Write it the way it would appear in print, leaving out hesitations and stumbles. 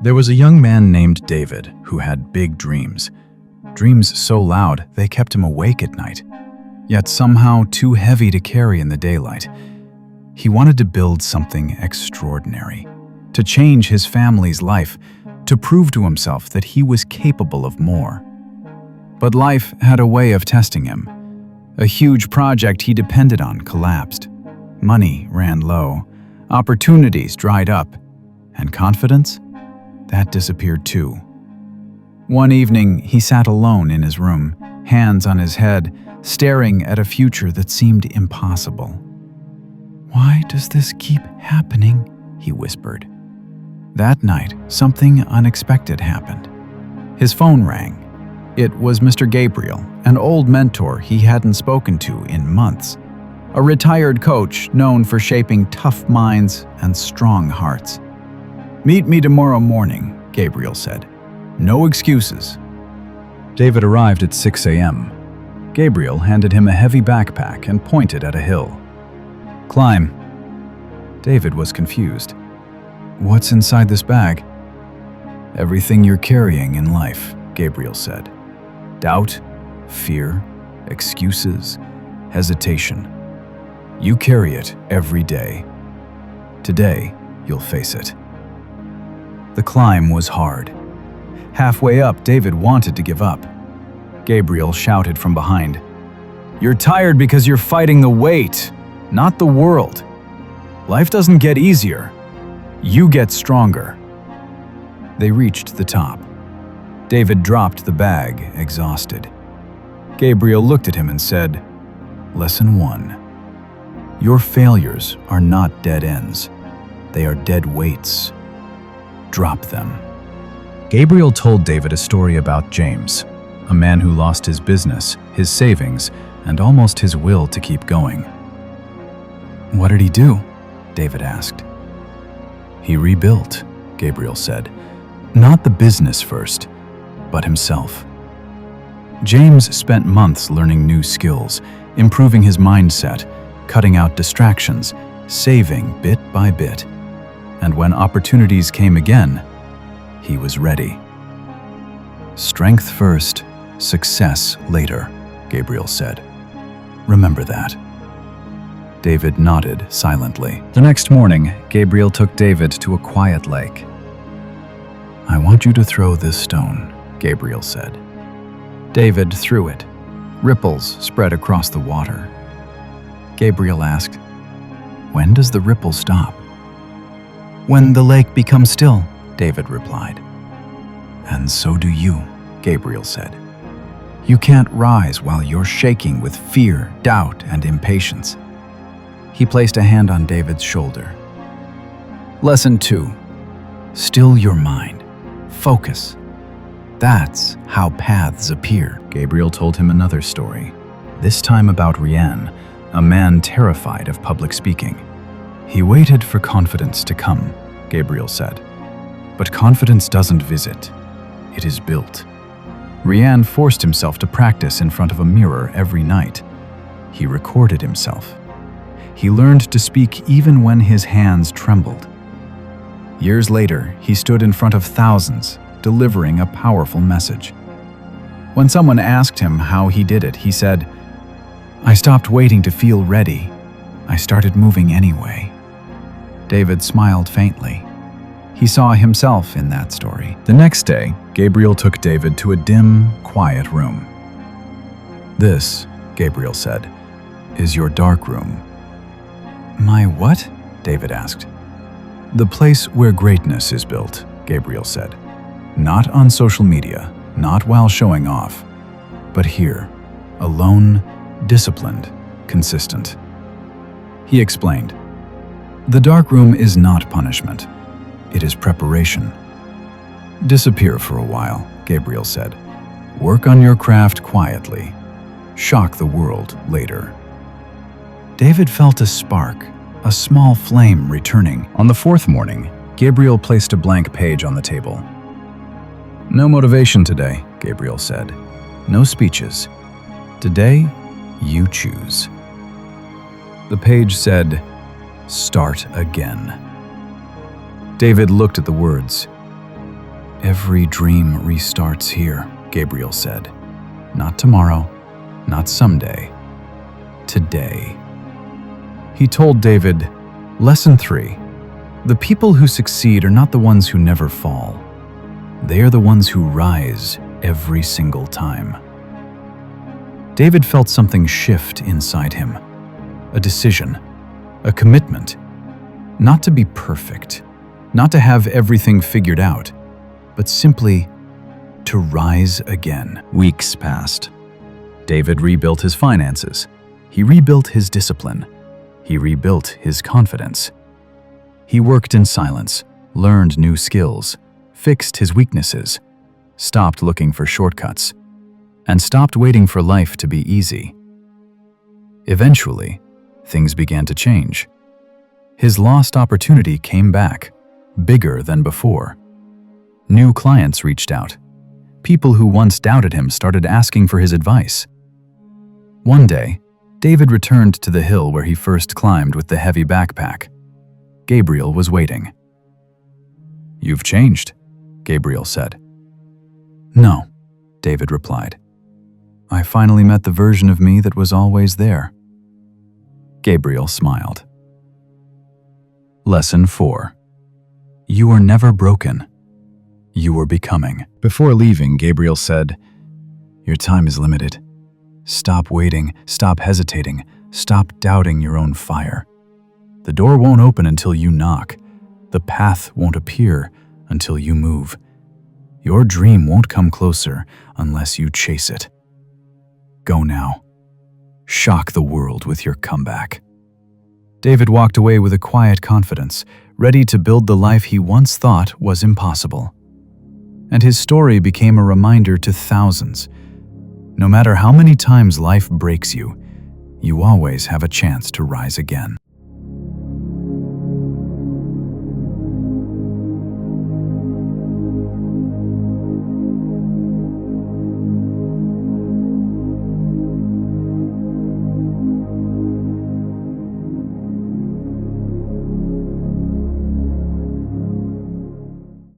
There was a young man named David who had big dreams. Dreams so loud they kept him awake at night, yet somehow too heavy to carry in the daylight. He wanted to build something extraordinary, to change his family's life, to prove to himself that he was capable of more. But life had a way of testing him. A huge project he depended on collapsed. Money ran low, opportunities dried up, and confidence? That disappeared too. One evening, he sat alone in his room, hands on his head, staring at a future that seemed impossible. "Why does this keep happening?" he whispered. That night, something unexpected happened. His phone rang. It was Mr. Gabriel, an old mentor he hadn't spoken to in months. A retired coach known for shaping tough minds and strong hearts. "Meet me tomorrow morning," Gabriel said. "No excuses." David arrived at 6 a.m. Gabriel handed him a heavy backpack and pointed at a hill. "Climb." David was confused. "What's inside this bag?" "Everything you're carrying in life," Gabriel said. "Doubt, fear, excuses, hesitation. You carry it every day. Today, you'll face it." The climb was hard. Halfway up, David wanted to give up. Gabriel shouted from behind, "You're tired because you're fighting the weight, not the world. Life doesn't get easier. You get stronger." They reached the top. David dropped the bag, exhausted. Gabriel looked at him and said, "Lesson 1. Your failures are not dead ends. They are dead weights. Drop them." Gabriel told David a story about James, a man who lost his business, his savings, and almost his will to keep going. "What did he do?" David asked. "He rebuilt," Gabriel said. "Not the business first, but himself." James spent months learning new skills, improving his mindset, cutting out distractions, saving bit by bit. And when opportunities came again, he was ready. "Strength first, success later," Gabriel said. "Remember that." David nodded silently. The next morning, Gabriel took David to a quiet lake. "I want you to throw this stone," Gabriel said. David threw it. Ripples spread across the water. Gabriel asked, "When does the ripple stop?" "When the lake becomes still," David replied. "And so do you," Gabriel said. "You can't rise while you're shaking with fear, doubt, and impatience." He placed a hand on David's shoulder. Lesson 2. Still your mind. Focus. That's how paths appear. Gabriel told him another story, this time about Rian, a man terrified of public speaking. "He waited for confidence to come," Gabriel said. "But confidence doesn't visit. It is built." Rian forced himself to practice in front of a mirror every night. He recorded himself. He learned to speak even when his hands trembled. Years later, he stood in front of thousands, delivering a powerful message. When someone asked him how he did it, he said, "I stopped waiting to feel ready. I started moving anyway." David smiled faintly. He saw himself in that story. The next day, Gabriel took David to a dim, quiet room. "This," Gabriel said, "is your dark room." "My what?" David asked. "The place where greatness is built," Gabriel said. "Not on social media, not while showing off, but here, alone, disciplined, consistent." He explained, "The dark room is not punishment. It is preparation." "Disappear for a while," Gabriel said. "Work on your craft quietly. Shock the world later." David felt a spark, a small flame returning. On the fourth morning, Gabriel placed a blank page on the table. "No motivation today," Gabriel said. "No speeches. Today, you choose." The page said, "Start again." David looked at the words. Every dream restarts here, Gabriel said. Not tomorrow, not someday. Today. He told David, Lesson 3. The people who succeed are not the ones who never fall. They are the ones who rise every single time. David felt something shift inside him. A decision, a commitment. Not to be perfect, not to have everything figured out, but simply to rise again. Weeks passed. David rebuilt his finances. He rebuilt his discipline. He rebuilt his confidence. He worked in silence, learned new skills, fixed his weaknesses, stopped looking for shortcuts, and stopped waiting for life to be easy. Eventually, things began to change. His lost opportunity came back, bigger than before. New clients reached out. People who once doubted him started asking for his advice. One day, David returned to the hill where he first climbed with the heavy backpack. Gabriel was waiting. "You've changed," Gabriel said. "No," David replied. "I finally met the version of me that was always there." Gabriel smiled. Lesson 4. You are never broken. You are becoming. Before leaving, Gabriel said, "Your time is limited. Stop waiting, stop hesitating, stop doubting your own fire. The door won't open until you knock. The path won't appear until you move. Your dream won't come closer unless you chase it. Go now. Shock the world with your comeback." David walked away with a quiet confidence, ready to build the life he once thought was impossible. And his story became a reminder to thousands. No matter how many times life breaks you, you always have a chance to rise again.